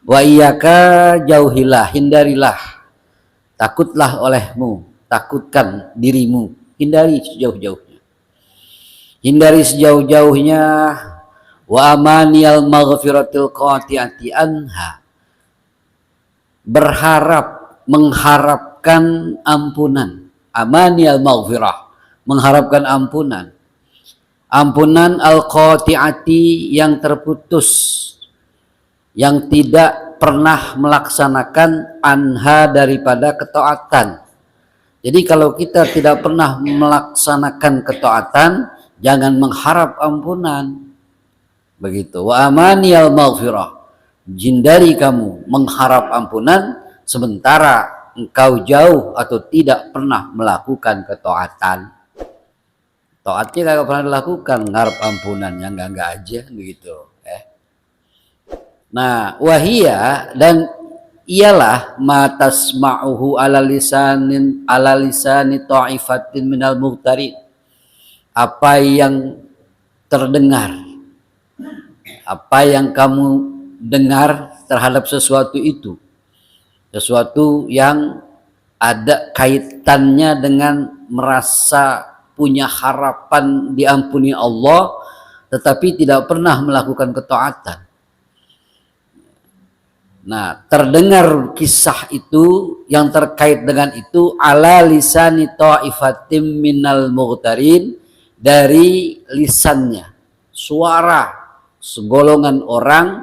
Wa iyyaka jauhilah, hindarilah, takutlah olehmu, takutkan dirimu, hindari sejauh-jauhnya. Hindari sejauh-jauhnya wa amaniyal maghfiratil qati'ati anha. Berharap, mengharapkan ampunan. Amaniyal maghfirah, mengharapkan ampunan. Ampunan al-qati'ati yang terputus, yang tidak pernah melaksanakan anha daripada ketaatan. Jadi kalau kita tidak pernah melaksanakan ketaatan, jangan mengharap ampunan. Begitu. Wa amaniyal maghfirah, hindari kamu mengharap ampunan sementara engkau jauh atau tidak pernah melakukan ketaatan. Taatnya kagak pernah dilakukan, ngarep ampunan yang enggak aja begitu. Nah, wahia dan ialah matasma'uhu ala lisani ta'ifatin minal mughtarin. Apa yang terdengar, apa yang kamu dengar terhadap sesuatu itu, sesuatu yang ada kaitannya dengan merasa punya harapan diampuni Allah tetapi tidak pernah melakukan ketaatan. Nah, terdengar kisah itu yang terkait dengan itu ala lisani ta'ifatim minal mughtarin, dari lisannya, suara segolongan orang,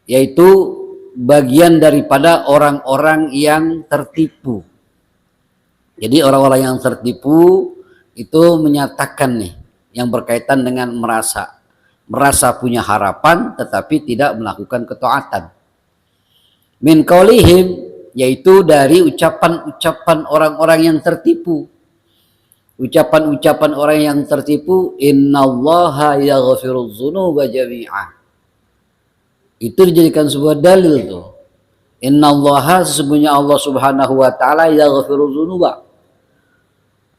yaitu bagian daripada orang-orang yang tertipu. Jadi orang-orang yang tertipu itu menyatakan nih yang berkaitan dengan merasa punya harapan tetapi tidak melakukan ketaatan. Min qaulihim, yaitu dari ucapan-ucapan orang-orang yang tertipu. Ucapan-ucapan orang yang tertipu, innallaha yaghfirudz dzunuba jami'ah. Itu dijadikan sebuah dalil tuh. Innallaha, sesungguhnya Allah Subhanahu wa taala, yaghfirudz dzunuba,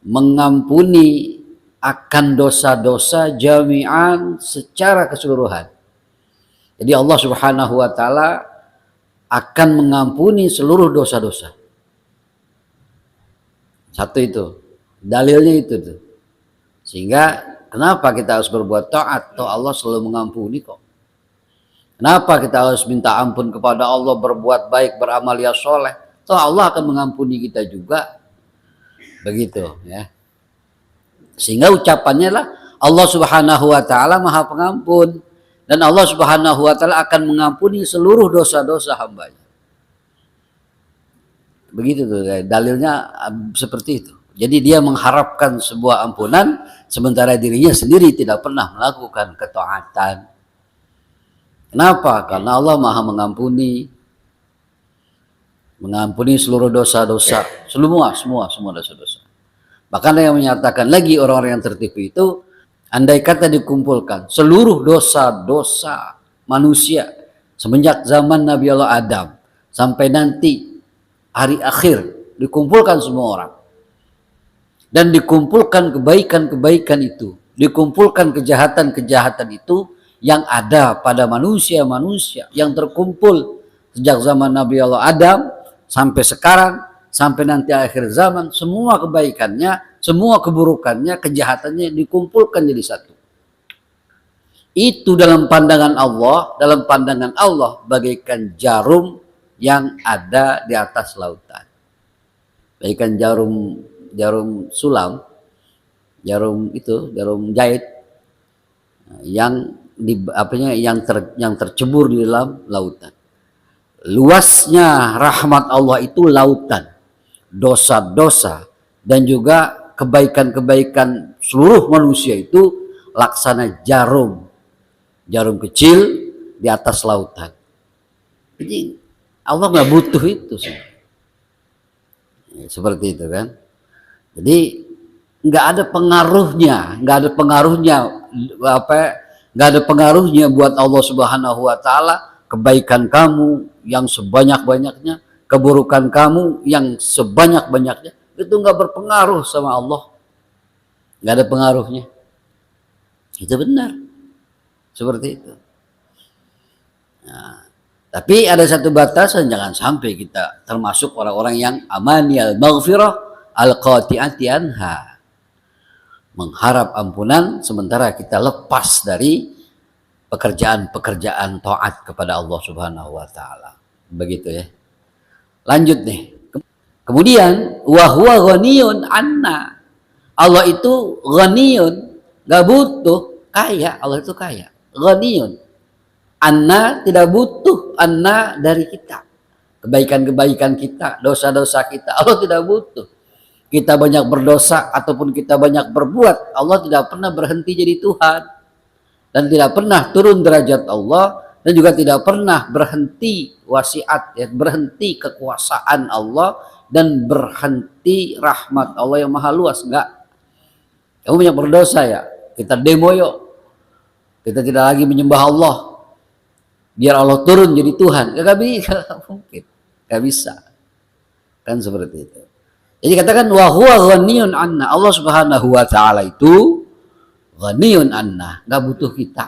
mengampuni akan dosa-dosa jami'an, secara keseluruhan. Jadi Allah Subhanahu wa taala akan mengampuni seluruh dosa-dosa. Satu itu, dalilnya itu tuh. Sehingga kenapa kita harus berbuat taat? Toh Allah selalu mengampuni kok. Kenapa kita harus minta ampun kepada Allah, berbuat baik, beramal ya soleh? Toh Allah akan mengampuni kita juga. Begitu ya. Sehingga ucapannya lah Allah Subhanahu wa taala Maha Pengampun, dan Allah Subhanahu wa taala akan mengampuni seluruh dosa-dosa hambanya. Begitu tuh dalilnya, seperti itu. Jadi dia mengharapkan sebuah ampunan sementara dirinya sendiri tidak pernah melakukan ketaatan. Kenapa? Karena Allah Maha mengampuni seluruh dosa-dosa, semua dosa-dosa. Bahkan yang menyatakan lagi orang-orang yang tertipu itu, andai kata dikumpulkan seluruh dosa-dosa manusia semenjak zaman Nabi Allah Adam sampai nanti hari akhir, dikumpulkan semua orang dan dikumpulkan kebaikan-kebaikan itu, dikumpulkan kejahatan-kejahatan itu yang ada pada manusia-manusia yang terkumpul sejak zaman Nabi Allah Adam sampai sekarang, sampai nanti akhir zaman, semua kebaikannya, semua keburukannya, kejahatannya dikumpulkan jadi satu. Itu dalam pandangan Allah bagaikan jarum yang ada di atas lautan. Bagaikan jarum sulam, jarum jahit yang tercebur di dalam lautan. Luasnya rahmat Allah itu lautan. Dosa-dosa dan juga kebaikan-kebaikan seluruh manusia itu laksana jarum kecil di atas lautan. Jadi Allah nggak butuh itu sih. Seperti itu kan. Jadi nggak ada pengaruhnya buat Allah Subhanahu wa taala kebaikan kamu yang sebanyak-banyaknya, keburukan kamu yang sebanyak-banyaknya, itu nggak berpengaruh sama Allah, nggak ada pengaruhnya. Itu benar, seperti itu. Nah, tapi ada satu batasan, jangan sampai kita termasuk orang-orang yang amaniyal maghfirah al-qati'ati anha. Mengharap ampunan sementara kita lepas dari pekerjaan-pekerjaan taat kepada Allah Subhanahu wa taala. Begitu ya. Lanjut nih. Kemudian wa huwa ghaniyun anna. Allah itu ghaniyun, enggak butuh, kaya. Allah itu kaya. Ghaniyun. Anna, tidak butuh anna dari kita. Kebaikan-kebaikan kita, dosa-dosa kita, Allah tidak butuh. Kita banyak berdosa ataupun kita banyak berbuat, Allah tidak pernah berhenti jadi Tuhan. Dan tidak pernah turun derajat Allah, dan juga tidak pernah berhenti wasiat, ya, berhenti kekuasaan Allah, dan berhenti rahmat Allah yang maha luas. Enggak. Kamu banyak berdosa ya, kita demo yuk. Kita tidak lagi menyembah Allah, biar Allah turun jadi Tuhan. Gak bisa, mungkin. Gak bisa. Kan seperti itu. Jadi katakan wa huwa ghaniyun anna. Allah Subhanahu wa taala itu ghaniyun anna, enggak butuh kita.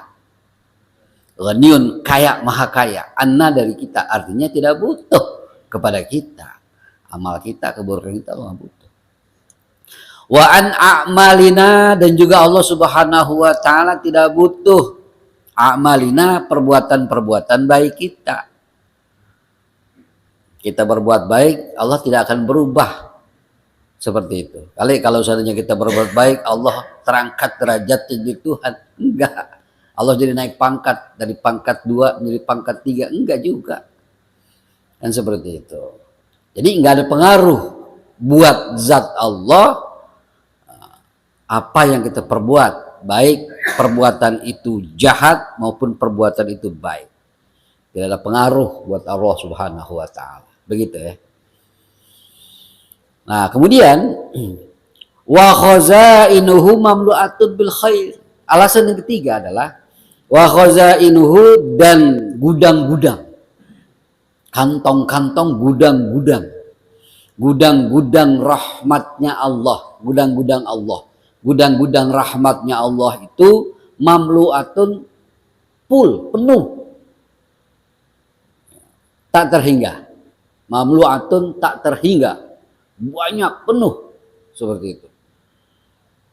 Ghaniyun, kaya, maha kaya. Anna dari kita, artinya tidak butuh kepada kita. Amal kita, keburukan kita Allah butuh. Wa an a'malina, dan juga Allah Subhanahu wa taala tidak butuh a'malina, perbuatan-perbuatan baik kita. Kita berbuat baik, Allah tidak akan berubah. Seperti itu. Kalau seandainya kita berbuat baik, Allah terangkat derajat jadi Tuhan. Enggak. Allah jadi naik pangkat dari pangkat 2 menjadi pangkat 3. Enggak juga. Kan seperti itu. Jadi enggak ada pengaruh buat zat Allah apa yang kita perbuat. Baik perbuatan itu jahat maupun perbuatan itu baik. Tidak ada pengaruh buat Allah Subhanahu wa taala. Begitu ya. Nah, kemudian wa khazainuhu mamlu'atun bil khair. Alasan yang ketiga adalah wa khazainuhu, dan gudang-gudang. Kantong-kantong, gudang-gudang. Gudang-gudang rahmatnya Allah, gudang-gudang Allah. Gudang-gudang rahmatnya Allah itu mamlu'atun, full, penuh. Tak terhingga. Mamlu'atun, tak terhingga. Banyak, penuh, seperti itu.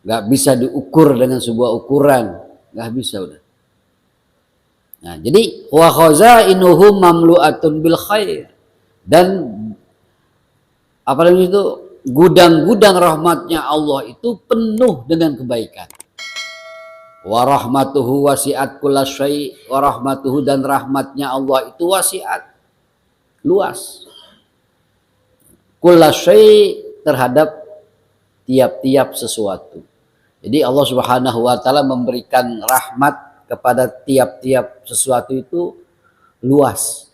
Gak bisa diukur dengan sebuah ukuran, gak bisa udah. Nah, jadi wa khazainuhu mamlu'atun bil khair, dan apa namanya itu, gudang-gudang rahmatnya Allah itu penuh dengan kebaikan. Wa rahmatuhu wasi'at kullasyai, wa rahmatuhu, dan rahmatnya Allah itu wasi'at, luas. Kullasyai, terhadap tiap-tiap sesuatu. Jadi Allah Subhanahu wa taala memberikan rahmat kepada tiap-tiap sesuatu itu luas.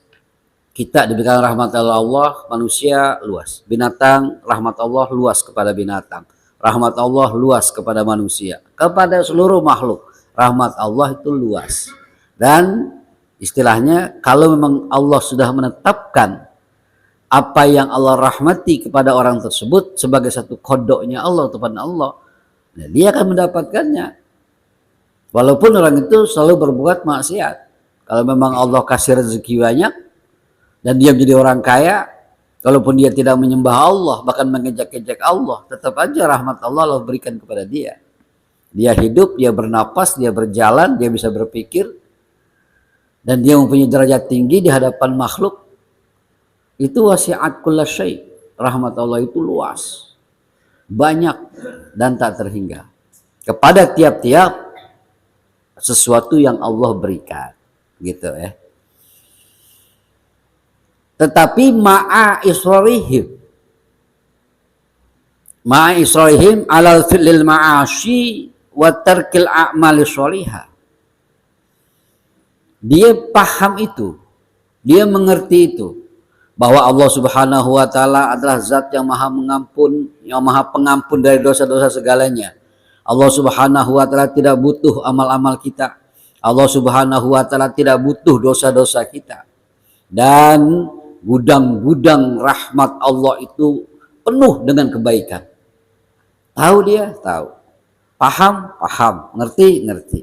Kita diberikan rahmat Allah, manusia luas. Binatang, rahmat Allah luas kepada binatang. Rahmat Allah luas kepada manusia. Kepada seluruh makhluk, rahmat Allah itu luas. Dan istilahnya, kalau memang Allah sudah menetapkan apa yang Allah rahmati kepada orang tersebut sebagai satu kodoknya Allah, Tuhan Allah, nah, dia akan mendapatkannya. Walaupun orang itu selalu berbuat maksiat. Kalau memang Allah kasih rezeki banyak dan dia menjadi orang kaya, walaupun dia tidak menyembah Allah, bahkan mengejek-ejek Allah, tetap aja rahmat Allah berikan kepada dia. Dia hidup, dia bernapas, dia berjalan, dia bisa berpikir, dan dia mempunyai derajat tinggi di hadapan makhluk. Itu wasi'at kullasyai. Rahmat Allah itu luas, banyak, dan tak terhingga kepada tiap-tiap sesuatu yang Allah berikan, gitu ya. Tetapi ma'a israrihim alal fi'lil ma'ashi wa tarkil a'mali sholihah. Dia paham itu, dia mengerti itu, bahwa Allah Subhanahu wa taala adalah zat yang maha mengampun, yang maha pengampun dari dosa-dosa segalanya. Allah Subhanahu wa taala tidak butuh amal-amal kita. Allah Subhanahu wa taala tidak butuh dosa-dosa kita. Dan gudang-gudang rahmat Allah itu penuh dengan kebaikan. Tahu dia? Tahu. Paham? Paham. Ngerti? Ngerti.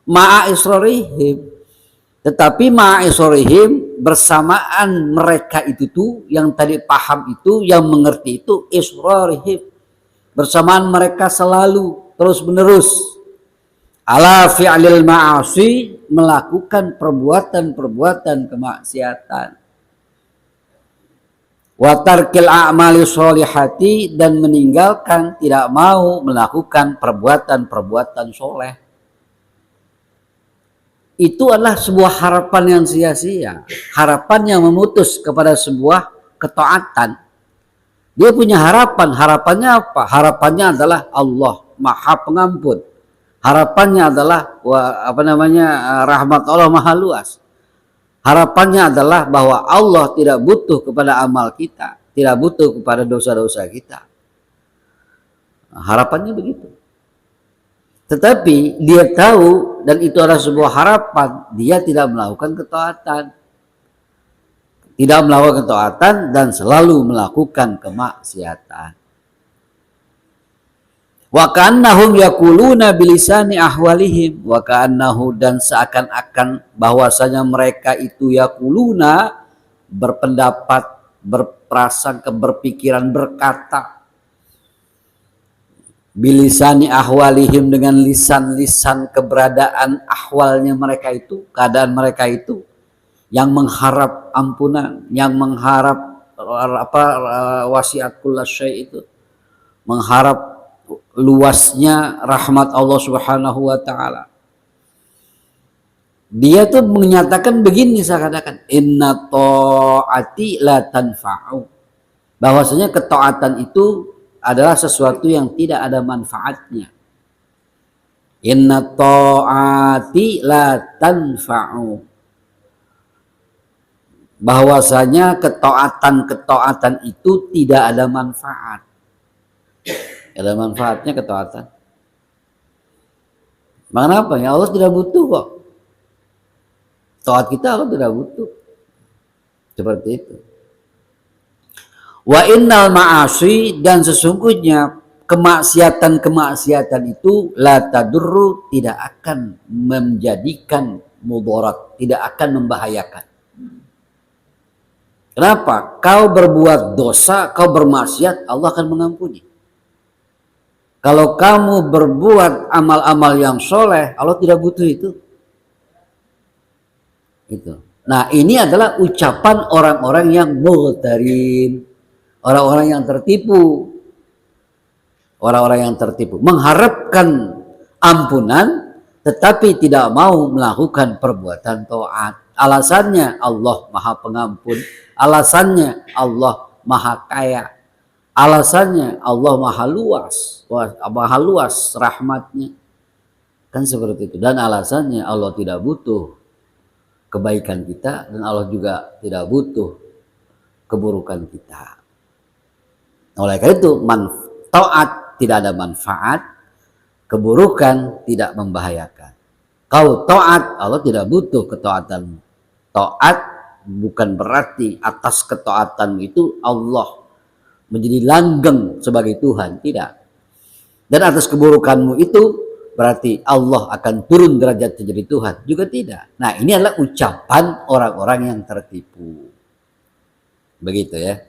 Ma'a israrihim, Tetapi ma'isorihim, bersamaan mereka itu tuh yang tadi paham itu, yang mengerti itu, israrihim, bersamaan mereka selalu terus menerus ala fi'lil ma'asi, melakukan perbuatan-perbuatan kemaksiatan, wa tarkil a'mali sholihati, dan meninggalkan, tidak mau melakukan perbuatan-perbuatan soleh. Itu adalah sebuah harapan yang sia-sia, harapan yang memutus kepada sebuah ketaatan. Dia punya harapan, harapannya apa? Harapannya adalah Allah Maha Pengampun. Harapannya adalah rahmat Allah Maha Luas. Harapannya adalah bahwa Allah tidak butuh kepada amal kita, tidak butuh kepada dosa-dosa kita. Harapannya begitu. Tetapi dia tahu, dan itu adalah sebuah harapan, dia tidak melakukan ketaatan. Tidak melakukan ketaatan dan selalu melakukan kemaksiatan. Wa ka'annahum yaquluna bilisani ahwalihim, wa ka'annahu, dan seakan-akan bahwasanya mereka itu yaquluna, berpendapat, berprasangka, berpikiran, berkata, bilisani ahwalihim, dengan lisan-lisan keberadaan ahwalnya mereka itu, keadaan mereka itu, yang mengharap ampunan, yang mengharap wasiat kullasyai, itu mengharap luasnya rahmat Allah Subhanahu wa taala. Dia tuh menyatakan begini, seakan-akan inna ta'ati la tanfa'u, bahwasanya ketaatan itu adalah sesuatu yang tidak ada manfaatnya. Inna ta'ati la tanfa'u, bahwasanya ketaatan itu tidak ada manfaat. Ada manfaatnya ketaatan. Mengapa? Ya Allah tidak butuh kok. Taat kita Allah tidak butuh. Seperti itu. Wa innal ma'asi, dan sesungguhnya kemaksiatan itu la tadurru, tidak akan menjadikan mudarat, tidak akan membahayakan. Kenapa? Kau berbuat dosa, kau bermaksiat, Allah akan mengampuni. Kalau kamu berbuat amal-amal yang soleh, Allah tidak butuh itu. Itu. Nah, ini adalah ucapan orang-orang yang mughtarin, orang-orang yang tertipu. Orang-orang yang tertipu mengharapkan ampunan tetapi tidak mau melakukan perbuatan taat. Alasannya Allah Maha Pengampun, alasannya Allah Maha Kaya, alasannya Allah Maha luas rahmatnya, kan seperti itu. Dan alasannya Allah tidak butuh kebaikan kita, dan Allah juga tidak butuh keburukan kita. Oleh karena itu taat tidak ada manfaat, keburukan tidak membahayakan. Kau taat, Allah tidak butuh ketaatanmu. Taat bukan berarti atas ketaatanmu itu Allah menjadi langgeng sebagai Tuhan, tidak. Dan atas keburukanmu itu berarti Allah akan turun derajat menjadi Tuhan, juga tidak. Nah, ini adalah ucapan orang-orang yang tertipu. Begitu ya.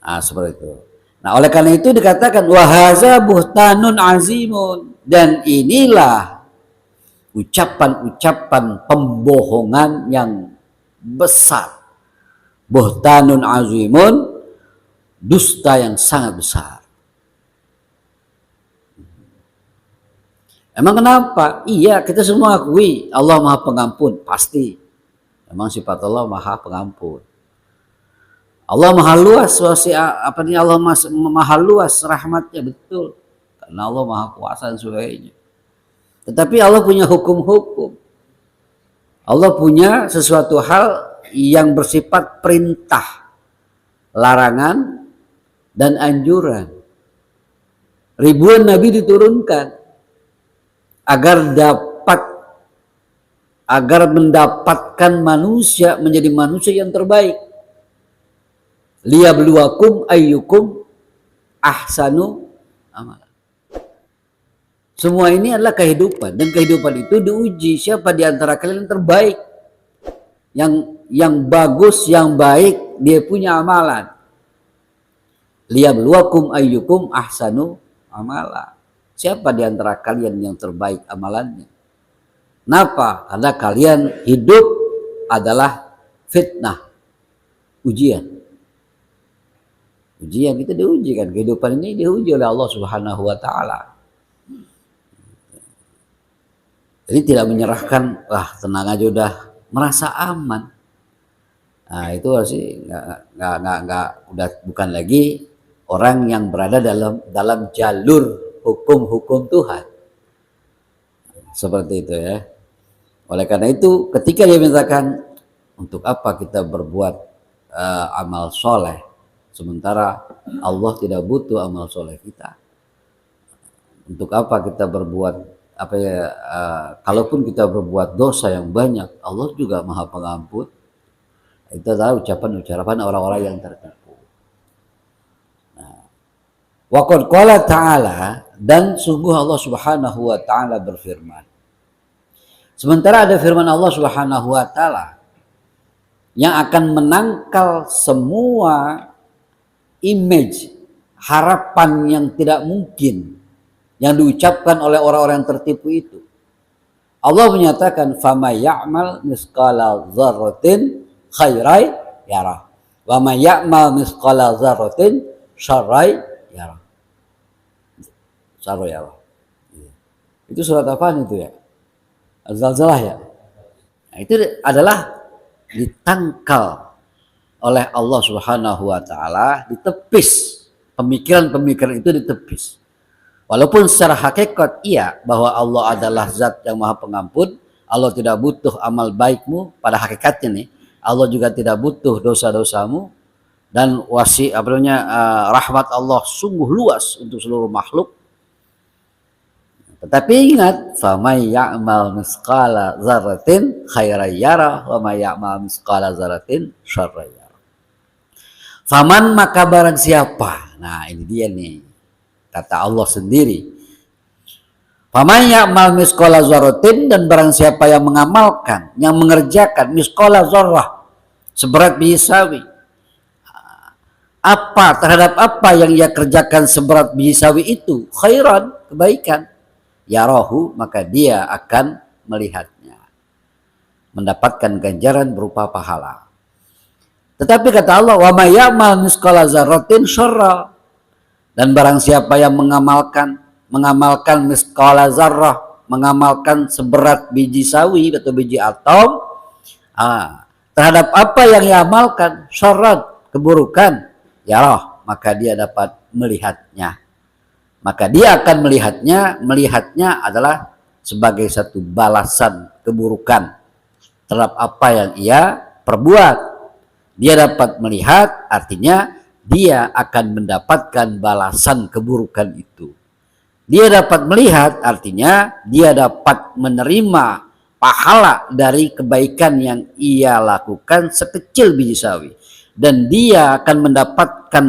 Nah, seperti itu. Nah, oleh karena itu dikatakan wahaza buhtanun azimun, dan inilah ucapan-ucapan pembohongan yang besar. Buhtanun azimun, dusta yang sangat besar. Emang kenapa? Iya, kita semua akui Allah Maha Pengampun, pasti. Memang sifat Allah Maha Pengampun. Allah Maha Luas, Allah Maha Luas rahmatnya, betul. Karena Allah Maha Kuasa dan sebagainya. Tetapi Allah punya hukum-hukum. Allah punya sesuatu hal yang bersifat perintah, larangan, dan anjuran. Ribuan nabi diturunkan agar mendapatkan manusia menjadi manusia yang terbaik. Liyabluwakum ayyukum ahsanu amala. Semua ini adalah kehidupan, dan kehidupan itu diuji siapa di antara kalian yang terbaik, yang bagus, yang baik, dia punya amalan. Liyabluwakum ayyukum ahsanu amala. Siapa di antara kalian yang terbaik amalannya? Kenapa? Karena kalian hidup adalah fitnah, ujian. Ujian kita diuji kan, kehidupan ini diuji oleh Allah Subhanahu wa taala. Jadi tidak menyerahkan, wah tenang aja udah merasa aman. Nah itu sih nggak udah bukan lagi orang yang berada dalam jalur hukum Tuhan. Seperti itu ya. Oleh karena itu ketika dia mintakan, untuk apa kita berbuat amal soleh sementara Allah tidak butuh amal soleh kita? Untuk apa kita berbuat kalaupun kita berbuat dosa yang banyak, Allah juga Maha Pengampun. Itu adalah ucapan orang-orang yang tertipu. Wa qad qala ta'ala, dan sungguh Allah Subhanahu wa taala berfirman. Sementara ada firman Allah Subhanahu wa taala yang akan menangkal semua image, harapan yang tidak mungkin yang diucapkan oleh orang-orang yang tertipu itu. Allah menyatakan, "Fama ya'mal misqala dzarratin khairai yarah, wa may ya'mal misqala dzarratin syarrai yarah." Syarrai yarah. Itu surat apaan itu ya? Az-Zalzalah ya. Nah, itu adalah ditangkal oleh Allah Subhanahu wa taala, ditepis. Pemikiran-pemikiran itu ditepis. Walaupun secara hakikat iya bahwa Allah adalah zat yang Maha Pengampun, Allah tidak butuh amal baikmu, pada hakikatnya nih, Allah juga tidak butuh dosa-dosamu, dan rahmat Allah sungguh luas untuk seluruh makhluk. Tetapi ingat, famay ya'mal misqala dzarratin khairan yarah wa may ya'mal misqala dzarratin syarran yarah. Faman, maka barang siapa. Nah, ini dia nih. Kata Allah sendiri. Faman ya'mal misqala dzarratin, dan barang siapa yang mengamalkan, yang mengerjakan misqala dzarrah, seberat biji sawi. Apa terhadap apa yang ia kerjakan seberat biji sawi itu? Khairan, kebaikan. Yarahu, maka dia akan melihatnya, mendapatkan ganjaran berupa pahala. Tetapi kata Allah, wa may ya'mal misqala dzarratin syarra, dan barang siapa yang mengamalkan misqala dzarrah, mengamalkan seberat biji sawi atau biji atom, terhadap apa yang ia amalkan, syarran, keburukan, yarah, maka dia dapat melihatnya. Maka dia akan melihatnya adalah sebagai satu balasan keburukan terhadap apa yang ia perbuat. Dia dapat melihat, artinya dia akan mendapatkan balasan keburukan itu. Dia dapat melihat, artinya dia dapat menerima pahala dari kebaikan yang ia lakukan sekecil biji sawi. Dan dia akan mendapatkan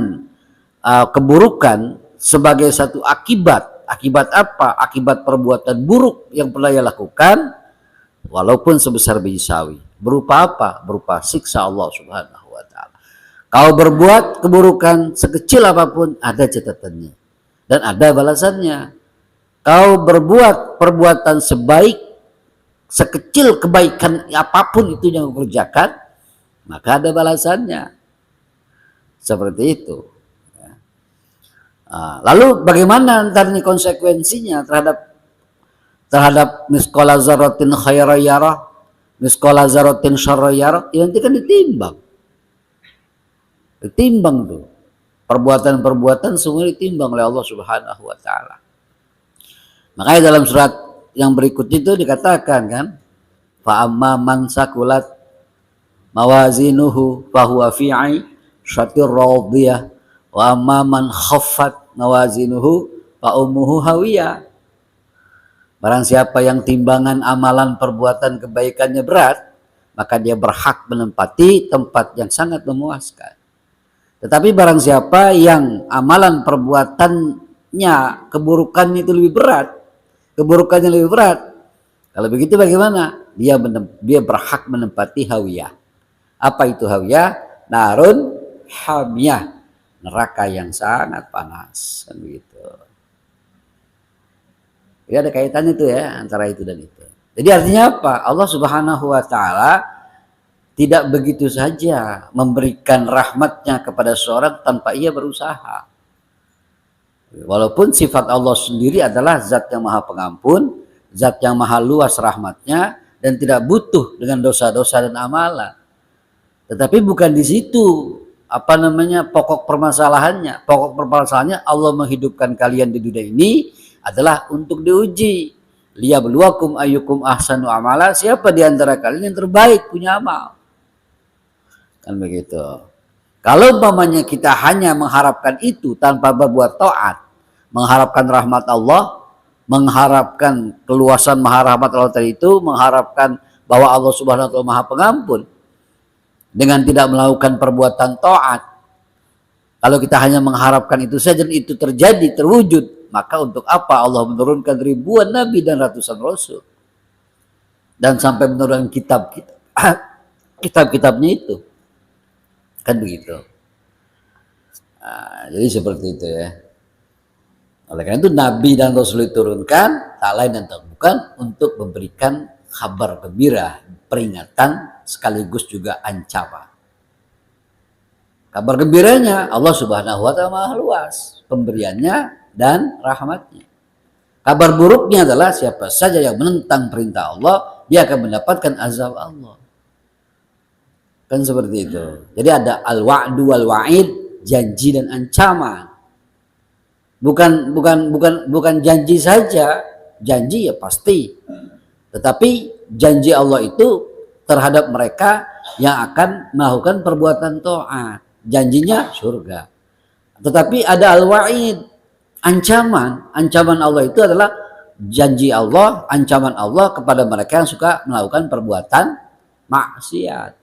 keburukan sebagai satu akibat. Akibat apa? Akibat perbuatan buruk yang pernah ia lakukan, walaupun sebesar biji sawi. Berupa apa? Berupa siksa Allah Subhanahu wa taala. Kau berbuat keburukan sekecil apapun, ada catatannya dan ada balasannya. Kau berbuat perbuatan sekecil kebaikan apapun itu yang kau kerjakan, maka ada balasannya. Seperti itu. Lalu bagaimana ntar ini konsekuensinya terhadap misqala dzarratin khairan yarah, misqala dzarratin syarran yarah? Ya, nanti kan ditimbang tuh. Perbuatan-perbuatan semua ditimbang oleh Allah Subhanahu wa taala. Makanya dalam surat yang berikut itu dikatakan kan, fa amma man sakulat mawazinuhu fahuwa fi 'ishatir radiyah wa amma man khaffat mawazinuhu fa ummuhu hawiyah. Barang siapa yang timbangan amalan perbuatan kebaikannya berat, maka dia berhak menempati tempat yang sangat memuaskan. Tetapi barang siapa yang amalan perbuatannya keburukan itu lebih berat, keburukannya lebih berat. Kalau begitu bagaimana? Dia berhak menempati hawiyah. Apa itu hawiyah? Narun hamiyah, neraka yang sangat panas, kan begitu. Jadi ada kaitannya itu ya antara itu dan itu. Jadi artinya apa? Allah Subhanahu wa taala tidak begitu saja memberikan rahmatnya kepada seorang tanpa ia berusaha. Walaupun sifat Allah sendiri adalah zat yang maha pengampun, zat yang maha luas rahmatnya, dan tidak butuh dengan dosa-dosa dan amalan. Tetapi bukan di situ pokok permasalahannya. Pokok permasalahannya Allah menghidupkan kalian di dunia ini adalah untuk diuji. Liyabluwakum ayyukum ahsanu amala, siapa di antara kalian yang terbaik punya amal. Kan begitu. Kalau umpamanya kita hanya mengharapkan itu tanpa berbuat taat, mengharapkan rahmat Allah, mengharapkan keluasan maha rahmat Allah tadi itu, mengharapkan bahwa Allah Subhanahu wa taala maha pengampun, dengan tidak melakukan perbuatan taat. Kalau kita hanya mengharapkan itu saja dan itu terjadi, terwujud, maka untuk apa Allah menurunkan ribuan nabi dan ratusan rasul? Dan sampai menurunkan kitab-kitabnya itu. Kan begitu. Nah, jadi seperti itu ya. Oleh karena itu nabi dan rasul diturunkan tak lain dan tak bukan untuk memberikan kabar gembira, peringatan sekaligus juga ancaman. Kabar gembiranya Allah Subhanahu wa taala maha luas pemberiannya dan rahmatnya. Kabar buruknya adalah siapa saja yang menentang perintah Allah, dia akan mendapatkan azab Allah. Kan seperti itu. Jadi ada al-wa'du wal wa'id, janji dan ancaman. Bukan janji saja, janji ya pasti. Tetapi janji Allah itu terhadap mereka yang akan melakukan perbuatan taat. Janjinya surga. Tetapi ada al-wa'id, ancaman. Ancaman Allah itu adalah janji Allah, ancaman Allah kepada mereka yang suka melakukan perbuatan maksiat.